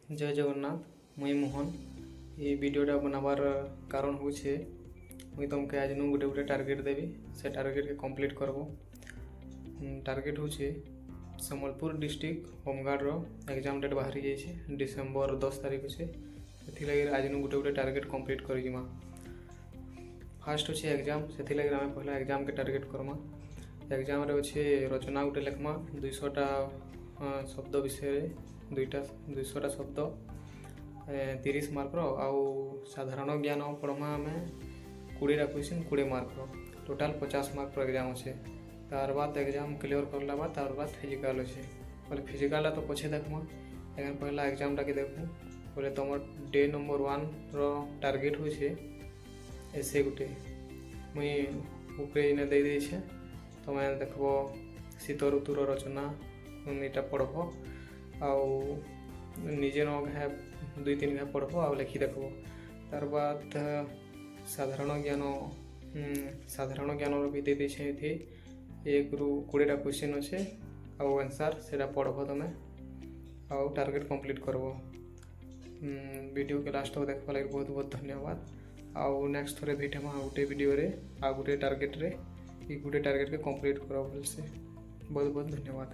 जय जगन्नाथ। मुई मोहन। ये वीडियोटा बनाबार कारण हूँ मुई तुमके आज नु गोटे गोटे टार्गेट देवी से टार्गेट के कंप्लीट करबो। टार्गेट हूँ सम्बलपुर डिस्ट्रिक्ट होमगार्ड रो एग्जाम डेट बाहरी जाइए डिसेम्बर 10 तारीख अच्छे से आज नु गोटे गोटे टार्गेट कंप्लीट करिमा। फास्ट अच्छे एग्जाम से आम पहला एग्जाम के टार्गेट करमा। एग्जाम रे अच्छे रचना गोटे लिखमा 200टा शब्द विषय 200टा शब्द 30 मार्क आउ साधारण ज्ञान पढ़मा आम 20टा question 20 mark total 50 mark exam अच्छे। तार बाद एग्जाम क्लियर करला बाद तार बाद फिजिकल अच्छे बोले फिजिकल तो पछे देखमा पहला एग्जाम के देखूँ बोले तुम डे नंबर 1 रो टार्गेट हो ऐसे गोटे मुई उपरे दे देछे तुम देखो शीत ऋतुर रचना इटा पढ़ब आउ निजे न घाए 2-3 घाए पढ़ब आ लिखि देखब। तार बाद साधारण ज्ञान भी दे देछे 1 ରୁ 20टा क्वेश्चन अच्छे आउ आंसर से पढ़ब तुम आउ टार्गेट कंप्लीट करब। वीडियो के लास्ट तक देखा लगे बहुत बहुत धन्यवाद। आउ नेक्स्ट थोड़े भेटमा गोटे वीडियो रे आ गोटे टार्गेट रे गोटे टार्गेट के कंप्लीट करब। बहुत बहुत धन्यवाद।